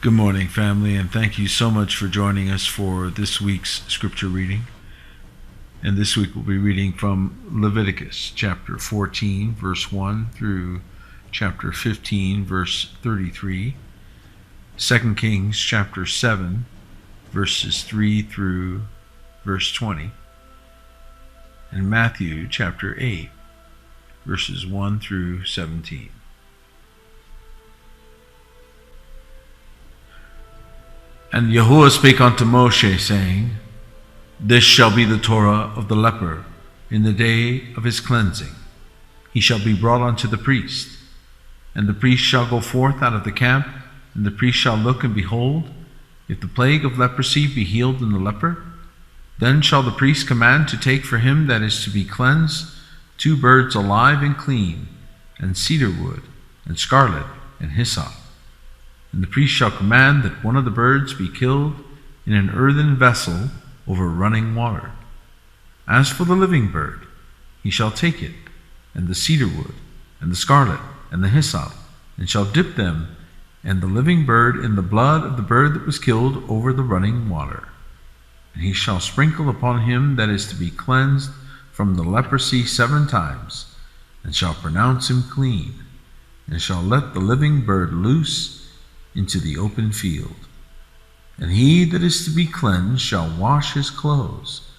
Good morning, family, and thank you so much for joining us for this week's scripture reading. And this week we'll be reading from Leviticus chapter 14, verse 1 through chapter 15, verse 33, 2 Kings chapter 7, verses 3 through verse 20, and Matthew chapter 8, verses 1 through 17. And Yahuwah spake unto Moshe, saying, This shall be the Torah of the leper in the day of his cleansing. He shall be brought unto the priest. And the priest shall go forth out of the camp, and the priest shall look, and behold, if the plague of leprosy be healed in the leper, then shall the priest command to take for him that is to be cleansed 2 birds alive and clean, and cedar wood, and scarlet, and hyssop. And the priest shall command that one of the birds be killed in an earthen vessel over running water. As for the living bird, he shall take it, and the cedar wood, and the scarlet, and the hyssop, and shall dip them and the living bird in the blood of the bird that was killed over the running water. And he shall sprinkle upon him that is to be cleansed from the leprosy 7 times, and shall pronounce him clean, and shall let the living bird loose into the open field. And he that is to be cleansed shall wash his clothes,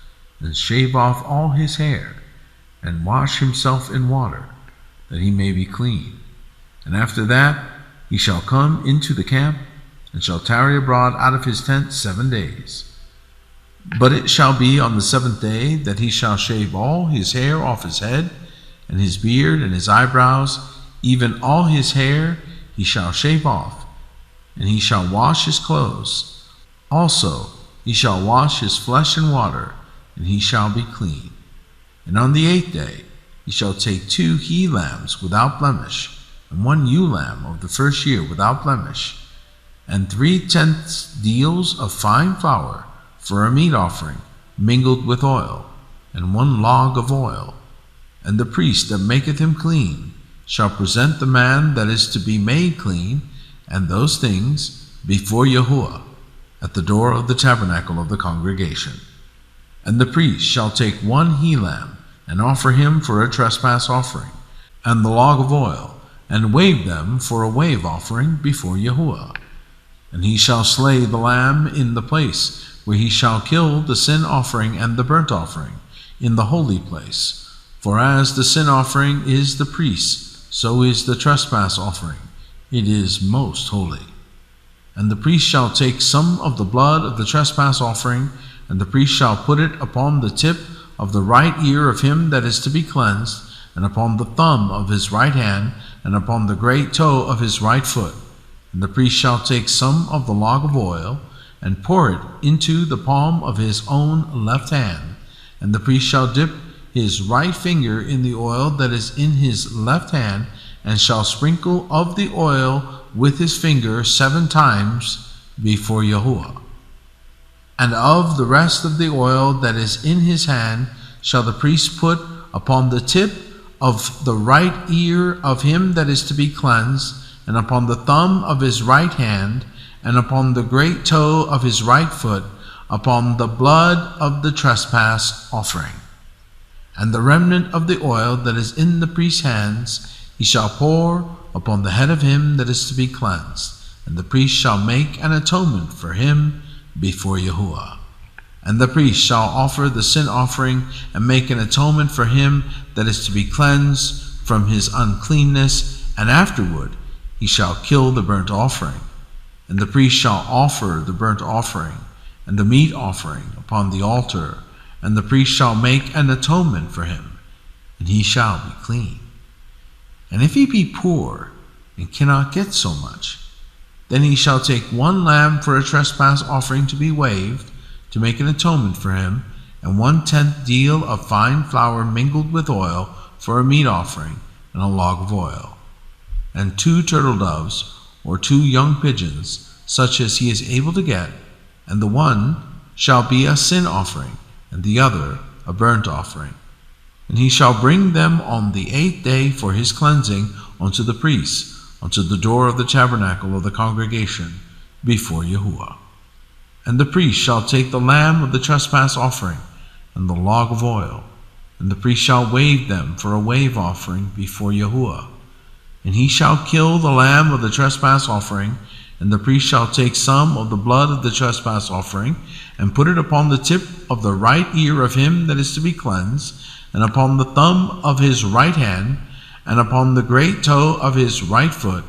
and shave off all his hair, and wash himself in water, that he may be clean. And after that he shall come into the camp, and shall tarry abroad out of his tent 7 days. But it shall be on the 7th day that he shall shave all his hair off his head, and his beard, and his eyebrows, even all his hair he shall shave off, and he shall wash his clothes. Also he shall wash his flesh in water, and he shall be clean. And on the 8th day he shall take 2 he-lambs without blemish, and 1 ewe-lamb of the first year without blemish, and 3/10 deals of fine flour for a meat offering mingled with oil, and 1 log of oil. And the priest that maketh him clean shall present the man that is to be made clean and those things before Yahuwah at the door of the tabernacle of the congregation. And the priest shall take 1 he-lamb and offer him for a trespass offering, and the log of oil, and wave them for a wave offering before Yahuwah. And he shall slay the lamb in the place where he shall kill the sin offering and the burnt offering in the holy place. For as the sin offering is the priest, so is the trespass offering. It is most holy. And the priest shall take some of the blood of the trespass offering, and the priest shall put it upon the tip of the right ear of him that is to be cleansed, and upon the thumb of his right hand, and upon the great toe of his right foot. And the priest shall take some of the log of oil, and pour it into the palm of his own left hand. And the priest shall dip his right finger in the oil that is in his left hand, and shall sprinkle of the oil with his finger 7 times before Yahuwah. And of the rest of the oil that is in his hand shall the priest put upon the tip of the right ear of him that is to be cleansed, and upon the thumb of his right hand, and upon the great toe of his right foot, upon the blood of the trespass offering. And the remnant of the oil that is in the priest's hands he shall pour upon the head of him that is to be cleansed, and the priest shall make an atonement for him before Yahuwah. And the priest shall offer the sin offering, and make an atonement for him that is to be cleansed from his uncleanness, and afterward he shall kill the burnt offering. And the priest shall offer the burnt offering and the meat offering upon the altar, and the priest shall make an atonement for him, and he shall be clean. And if he be poor and cannot get so much, then he shall take 1 lamb for a trespass offering to be waved, to make an atonement for him, and 1/10 deal of fine flour mingled with oil for a meat offering, and a log of oil. And 2 turtle doves, or 2 young pigeons, such as he is able to get, and the one shall be a sin offering, and the other a burnt offering. And he shall bring them on the 8th day for his cleansing unto the priest, unto the door of the tabernacle of the congregation, before Yahuwah. And the priest shall take the lamb of the trespass offering and the log of oil, and the priest shall wave them for a wave offering before Yahuwah. And he shall kill the lamb of the trespass offering, and the priest shall take some of the blood of the trespass offering, and put it upon the tip of the right ear of him that is to be cleansed, and upon the thumb of his right hand, and upon the great toe of his right foot.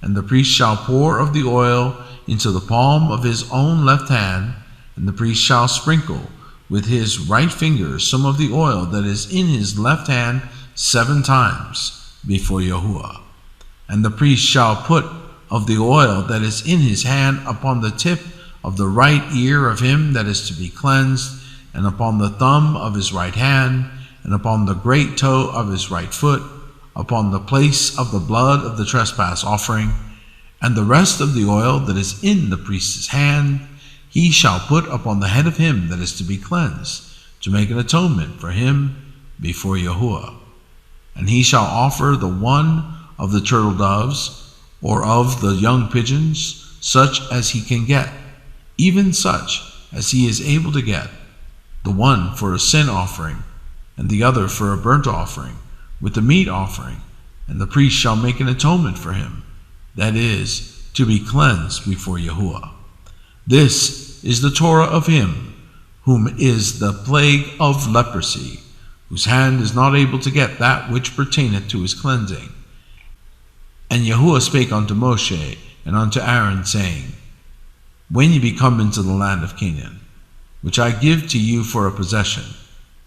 And the priest shall pour of the oil into the palm of his own left hand, and the priest shall sprinkle with his right finger some of the oil that is in his left hand 7 times before Yahuwah. And the priest shall put of the oil that is in his hand upon the tip of the right ear of him that is to be cleansed, and upon the thumb of his right hand, and upon the great toe of his right foot, upon the place of the blood of the trespass offering. And the rest of the oil that is in the priest's hand he shall put upon the head of him that is to be cleansed, to make an atonement for him before Yahuwah. And he shall offer the one of the turtle doves, or of the young pigeons, such as he can get, even such as he is able to get, the one for a sin offering, and the other for a burnt offering, with the meat offering. And the priest shall make an atonement for him, that is, to be cleansed before Yahuwah. This is the Torah of him whom is the plague of leprosy, whose hand is not able to get that which pertaineth to his cleansing. And Yahuwah spake unto Moshe and unto Aaron, saying, When ye be come into the land of Canaan, which I give to you for a possession,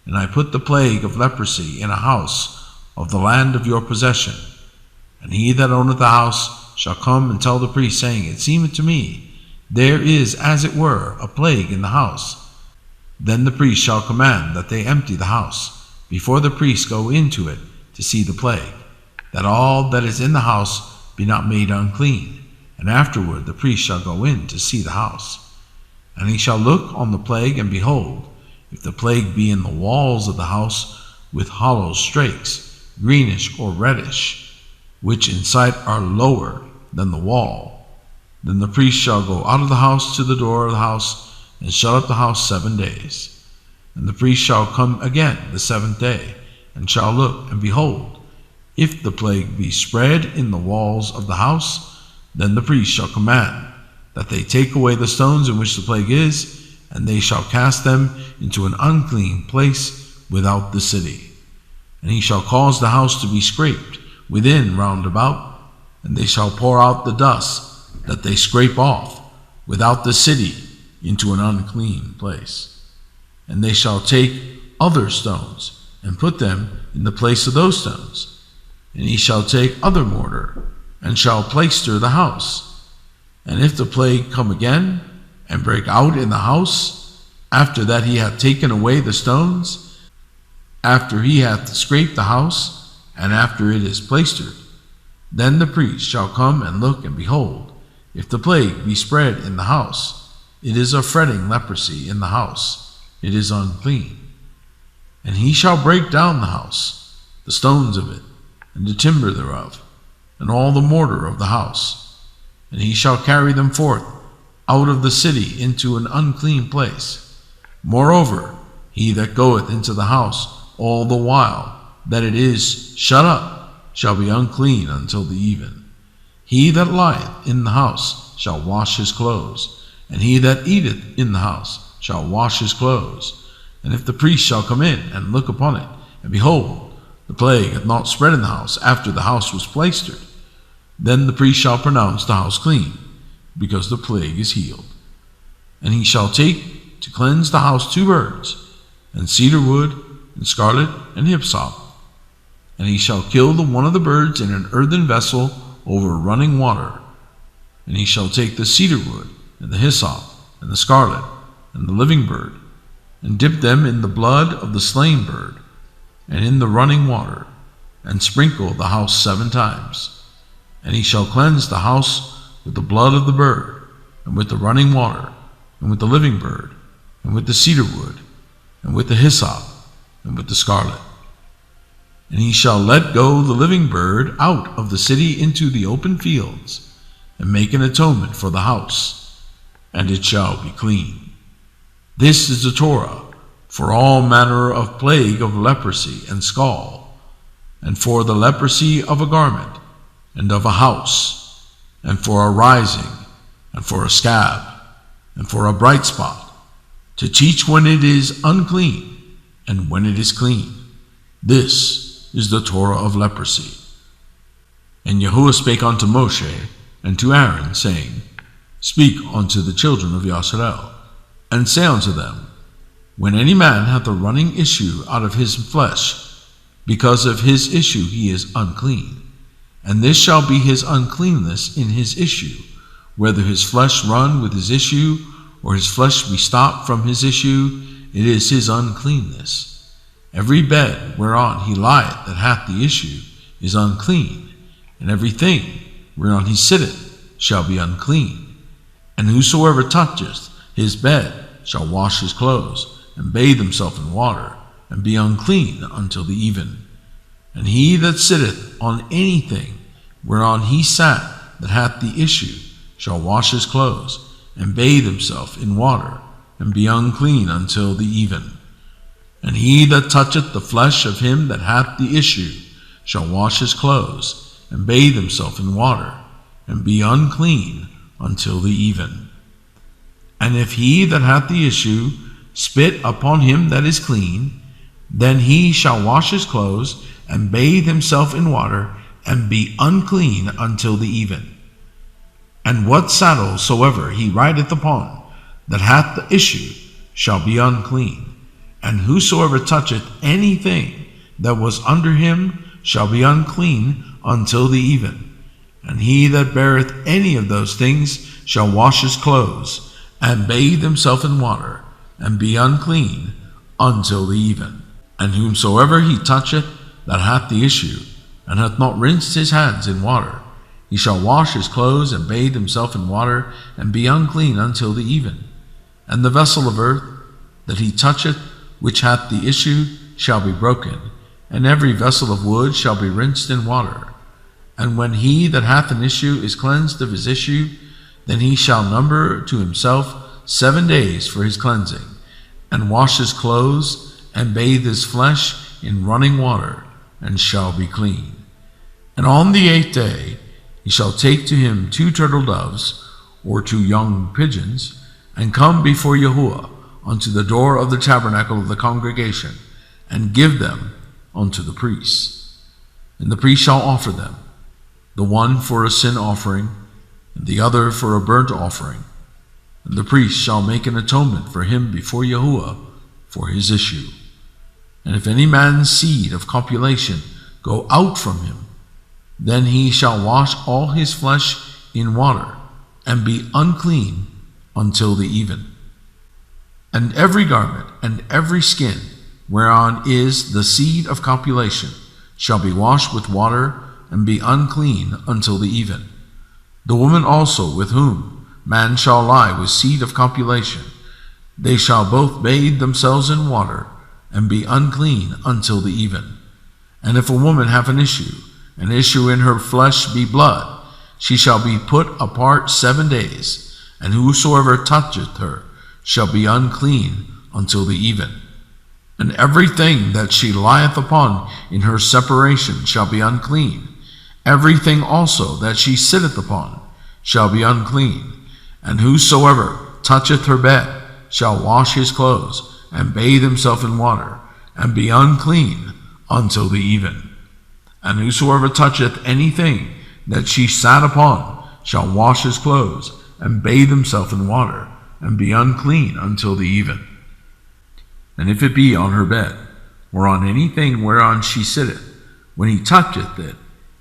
and I put the plague of leprosy in a house of the land of your possession, and he that owneth the house shall come and tell the priest, saying, It seemeth to me, there is, as it were, a plague in the house. Then the priest shall command that they empty the house, before the priests go into it to see the plague, that all that is in the house be not made unclean. And afterward the priest shall go in to see the house. And he shall look on the plague, and behold, if the plague be in the walls of the house with hollow strakes, greenish or reddish, which in sight are lower than the wall, then the priest shall go out of the house to the door of the house, and shut up the house 7 days. And the priest shall come again the 7th day, and shall look, and behold, if the plague be spread in the walls of the house, then the priest shall command that they take away the stones in which the plague is, and they shall cast them into an unclean place without the city. And he shall cause the house to be scraped within round about, and they shall pour out the dust that they scrape off without the city into an unclean place. And they shall take other stones and put them in the place of those stones. And he shall take other mortar and shall plaister the house. And if the plague come again and break out in the house, after that he hath taken away the stones, after he hath scraped the house, and after it is plaistered, then the priest shall come and look, and behold, if the plague be spread in the house, it is a fretting leprosy in the house, it is unclean. And he shall break down the house, the stones of it, and the timber thereof, and all the mortar of the house, and he shall carry them forth out of the city into an unclean place. Moreover, he that goeth into the house all the while that it is shut up shall be unclean until the even. He that lieth in the house shall wash his clothes, and he that eateth in the house shall wash his clothes. And if the priest shall come in and look upon it, and behold, the plague hath not spread in the house after the house was plaistered, then the priest shall pronounce the house clean, because the plague is healed. And he shall take to cleanse the house 2 birds, and cedar wood, and scarlet, and hyssop. And he shall kill the one of the birds in an earthen vessel over running water. And he shall take the cedar wood, and the hyssop, and the scarlet, and the living bird, and dip them in the blood of the slain bird, and in the running water, and sprinkle the house 7 times. And he shall cleanse the house with the blood of the bird, and with the running water, and with the living bird, and with the cedar wood, and with the hyssop, and with the scarlet. And he shall let go the living bird out of the city into the open fields, and make an atonement for the house. and it shall be clean. This is the Torah for all manner of plague of leprosy and scald, and for the leprosy of a garment, and of a house, and for a rising, and for a scab, and for a bright spot, to teach when it is unclean, and when it is clean. This is the Torah of leprosy. And Yahuwah spake unto Moshe and to Aaron, saying, Speak unto the children of Yisrael, and say unto them, When any man hath a running issue out of his flesh, because of his issue he is unclean. And this shall be his uncleanness in his issue, whether his flesh run with his issue, or his flesh be stopped from his issue, it is his uncleanness. Every bed whereon he lieth that hath the issue is unclean, and every thing whereon he sitteth shall be unclean. And whosoever toucheth his bed shall wash his clothes, and bathe himself in water, and be unclean until the even. And he that sitteth on anything whereon he sat that hath the issue shall wash his clothes, and bathe himself in water, and be unclean until the even. And he that toucheth the flesh of him that hath the issue shall wash his clothes, and bathe himself in water, and be unclean until the even. And if he that hath the issue spit upon him that is clean, then he shall wash his clothes, and bathe himself in water, and be unclean until the even. And what saddle soever he rideth upon that hath the issue shall be unclean. And whosoever toucheth anything that was under him shall be unclean until the even. And he that beareth any of those things shall wash his clothes, and bathe himself in water, and be unclean until the even. And whomsoever he toucheth that hath the issue, and hath not rinsed his hands in water, he shall wash his clothes, and bathe himself in water, and be unclean until the even. And the vessel of earth that he toucheth, which hath the issue, shall be broken, and every vessel of wood shall be rinsed in water. And when he that hath an issue is cleansed of his issue, then he shall number to himself 7 days for his cleansing, and wash his clothes, and bathe his flesh in running water, and shall be clean. And on the 8th day he shall take to him 2 turtle doves, or 2 young pigeons, and come before Yahuwah unto the door of the tabernacle of the congregation, and give them unto the priests. And the priest shall offer them, the one for a sin offering, and the other for a burnt offering. And the priest shall make an atonement for him before Yahuwah for his issue. And if any man's seed of copulation go out from him, then he shall wash all his flesh in water, and be unclean until the even. And every garment and every skin whereon is the seed of copulation shall be washed with water, and be unclean until the even. The woman also with whom man shall lie with seed of copulation, they shall both bathe themselves in water, and be unclean until the even. And if a woman have an issue in her flesh be blood, she shall be put apart 7 days, and whosoever toucheth her shall be unclean until the even. And everything that she lieth upon in her separation shall be unclean. Everything also that she sitteth upon shall be unclean. And whosoever toucheth her bed shall wash his clothes, and bathe himself in water, and be unclean until the even. And whosoever toucheth anything that she sat upon shall wash his clothes, and bathe himself in water, and be unclean until the even. And if it be on her bed, or on anything whereon she sitteth, when he toucheth it,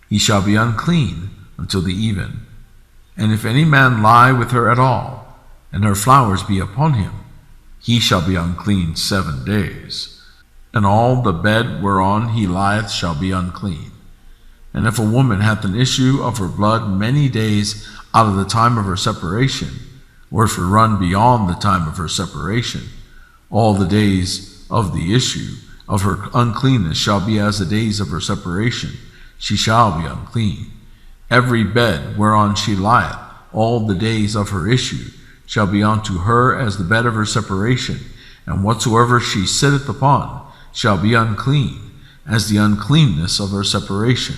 he shall be unclean until the even. And if any man lie with her at all, and her flowers be upon him, he shall be unclean 7 days. And all the bed whereon he lieth shall be unclean. And if a woman hath an issue of her blood many days out of the time of her separation, or if it run beyond the time of her separation, all the days of the issue of her uncleanness shall be as the days of her separation. She shall be unclean. Every bed whereon she lieth, all the days of her issue, shall be unto her as the bed of her separation, and whatsoever she sitteth upon shall be unclean, as the uncleanness of her separation.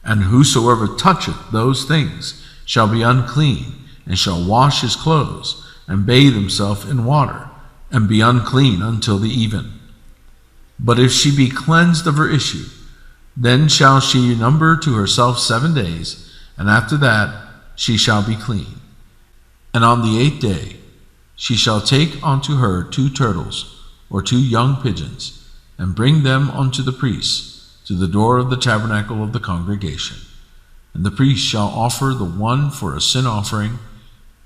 And whosoever toucheth those things shall be unclean, and shall wash his clothes, and bathe himself in water, and be unclean until the even. But if she be cleansed of her issue, then shall she number to herself 7 days, and after that she shall be clean. And on the 8th day she shall take unto her 2 turtles, or 2 young pigeons, and bring them unto the priests to the door of the tabernacle of the congregation. And the priest shall offer the one for a sin offering,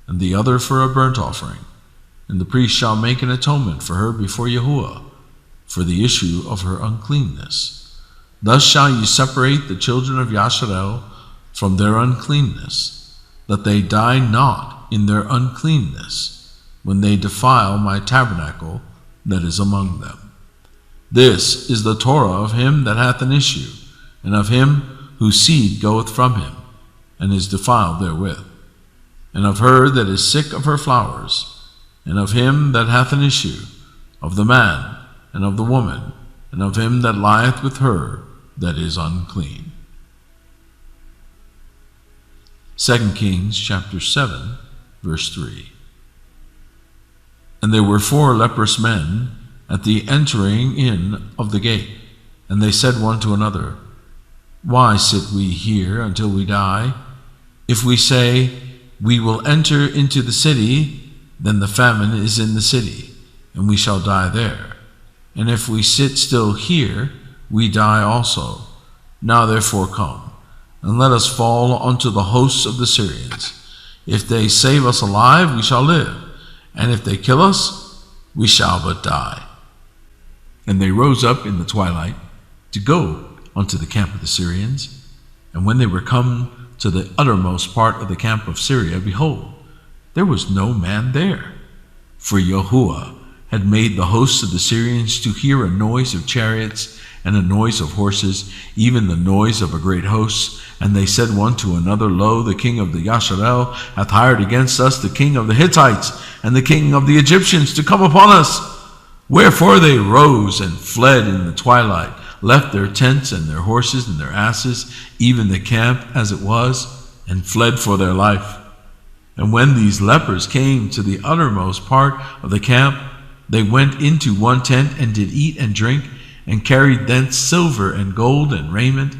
and the other for a burnt offering. And the priest shall make an atonement for her before Yahuwah, for the issue of her uncleanness. Thus shall ye separate the children of Yasharel from their uncleanness, that they die not in their uncleanness, when they defile my tabernacle that is among them. This is the Torah of him that hath an issue, and of him whose seed goeth from him, and is defiled therewith, and of her that is sick of her flowers, and of him that hath an issue, of the man, and of the woman, and of him that lieth with her that is unclean. 2 Kings chapter 7, verse 3. And there were 4 leprous men at the entering in of the gate, and they said one to another, Why sit we here until we die? If we say, We will enter into the city, then the famine is in the city, and we shall die there. And if we sit still here, we die also. Now therefore come, and let us fall unto the hosts of the Syrians. If they save us alive, we shall live, and if they kill us, we shall but die. And they rose up in the twilight to go unto the camp of the Syrians. And when they were come to the uttermost part of the camp of Syria, behold, there was no man there. For Yahuwah had made the hosts of the Syrians to hear a noise of chariots and a noise of horses, even the noise of a great host. And they said one to another, Lo, the king of the Yasharel hath hired against us the king of the Hittites and the king of the Egyptians to come upon us. Wherefore they rose and fled in the twilight, left their tents and their horses and their asses, even the camp as it was, and fled for their life. And when these lepers came to the uttermost part of the camp, they went into one tent and did eat and drink, and carried thence silver and gold and raiment,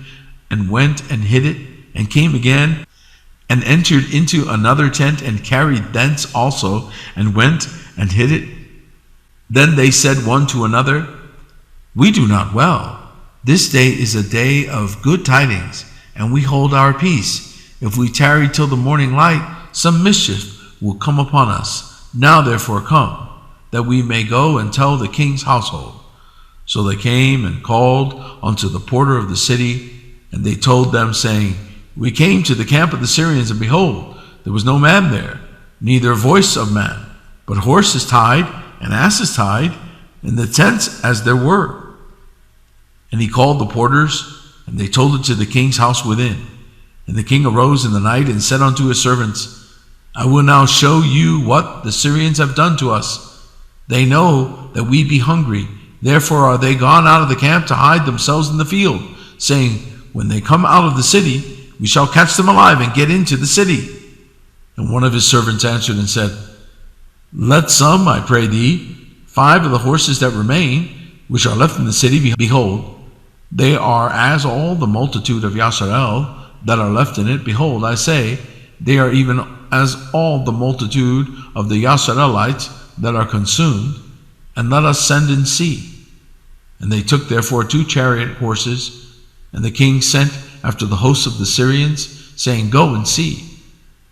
and went and hid it, and came again, and entered into another tent, and carried thence also, and went and hid it. Then they said one to another, We do not well. This day is a day of good tidings, and we hold our peace. If we tarry till the morning light, some mischief will come upon us. Now therefore come, that we may go and tell the king's household. So they came and called unto the porter of the city, and they told them, saying, We came to the camp of the Syrians, and behold, there was no man there, neither voice of man, but horses tied and asses tied, and the tents as there were. And he called the porters, and they told it to the king's house within. And the king arose in the night and said unto his servants, I will now show you what the Syrians have done to us. They know that we be hungry, therefore are they gone out of the camp to hide themselves in the field, saying, When they come out of the city, we shall catch them alive and get into the city. And one of his servants answered and said, Let some, I pray thee, 5 of the horses that remain, which are left in the city, behold, they are as all the multitude of Yasharel that are left in it. Behold, I say, they are even as all the multitude of the Yasharelites that are consumed, and let us send and see. And they took therefore 2 chariot horses, and the king sent after the hosts of the Syrians, saying, Go and see.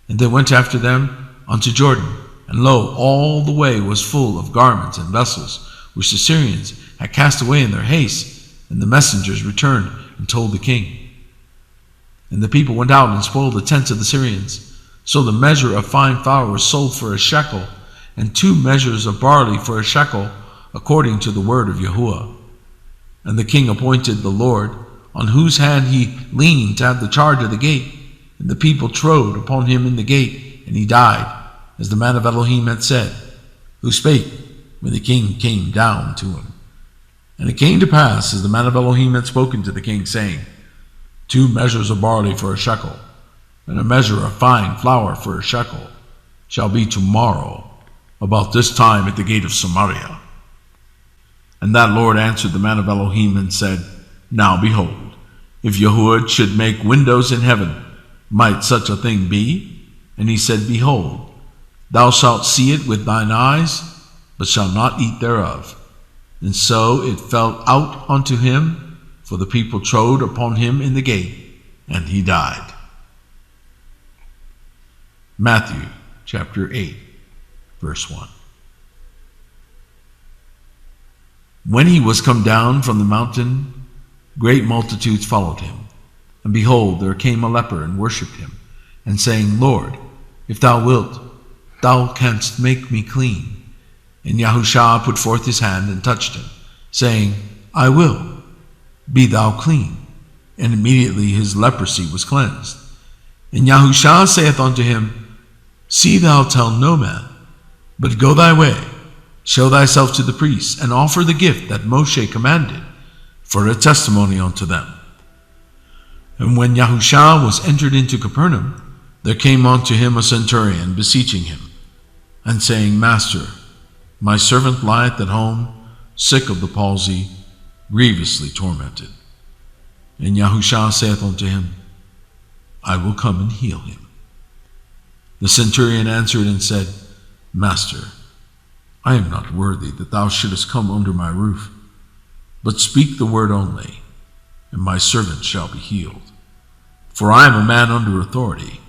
And they went after them unto Jordan, and lo, all the way was full of garments and vessels, which the Syrians had cast away in their haste. And the messengers returned and told the king. And the people went out and spoiled the tents of the Syrians. So the measure of fine flour was sold for a shekel, and 2 measures of barley for a shekel, according to the word of Yahuwah. And the king appointed the Lord, on whose hand he leaned, to have the charge of the gate. And the people trode upon him in the gate, and he died. as the man of Elohim had said, who spake when the king came down to him. And it came to pass, as the man of Elohim had spoken to the king, saying, 2 measures of barley for a shekel, and a measure of fine flour for a shekel, shall be tomorrow about this time at the gate of Samaria. And that Lord answered the man of Elohim and said, Now behold, if Yehud should make windows in heaven, might such a thing be? And he said, Behold, thou shalt see it with thine eyes, but shalt not eat thereof. And so it fell out unto him, for the people trode upon him in the gate, and he died. Matthew chapter 8, verse 1. When he was come down from the mountain, great multitudes followed him. And behold, there came a leper and worshipped him, and saying, Lord, if thou wilt, thou canst make me clean. And Yahushua put forth his hand and touched him, saying, I will, be thou clean. And immediately his leprosy was cleansed. And Yahushua saith unto him, See thou tell no man, but go thy way, show thyself to the priests, and offer the gift that Moshe commanded, for a testimony unto them. And when Yahushua was entered into Capernaum, there came unto him a centurion, beseeching him, and saying, Master, my servant lieth at home, sick of the palsy, grievously tormented. And Yahushua saith unto him, I will come and heal him. The centurion answered and said, Master, I am not worthy that thou shouldest come under my roof, but speak the word only, and my servant shall be healed. For I am a man under authority,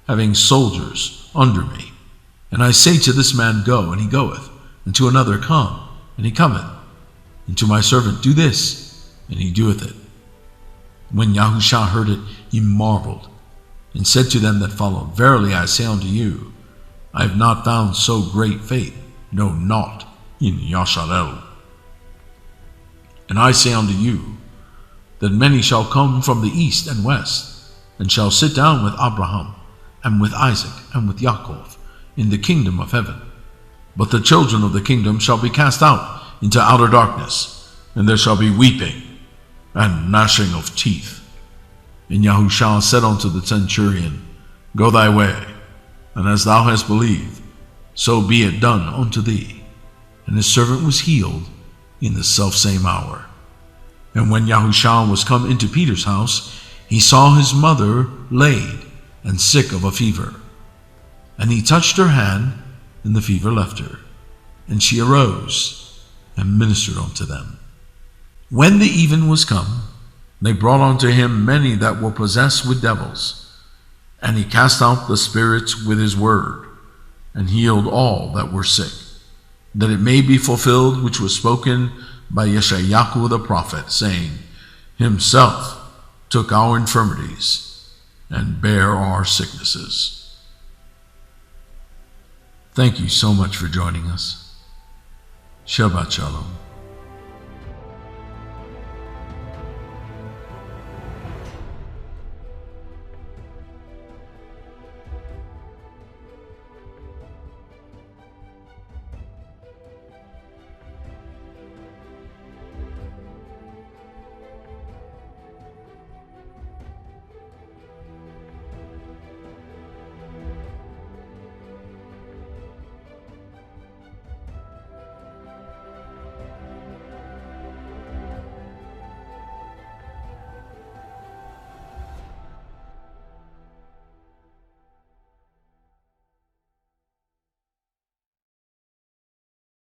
having soldiers under me. And I say to this man, Go, and he goeth, and to another, Come, and he cometh, and to my servant, Do this, and he doeth it. When Yahushua heard it, he marveled, and said to them that followed, Verily I say unto you, I have not found so great faith, no, not in Yasharel. And I say unto you, that many shall come from the east and west, and shall sit down with Abraham, and with Isaac, and with Jacob, in the kingdom of heaven. But the children of the kingdom shall be cast out into outer darkness, and there shall be weeping and gnashing of teeth. And Yahushua said unto the centurion, Go thy way, and as thou hast believed, so be it done unto thee. And his servant was healed in the selfsame hour. And when Yahushua was come into Peter's house, he saw his mother laid and sick of a fever. And he touched her hand, and the fever left her, and she arose and ministered unto them. When the even was come, they brought unto him many that were possessed with devils, and he cast out the spirits with his word, and healed all that were sick, that it may be fulfilled which was spoken by Yeshayahu the prophet, saying, Himself took our infirmities and bare our sicknesses. Thank you so much for joining us. Shabbat Shalom.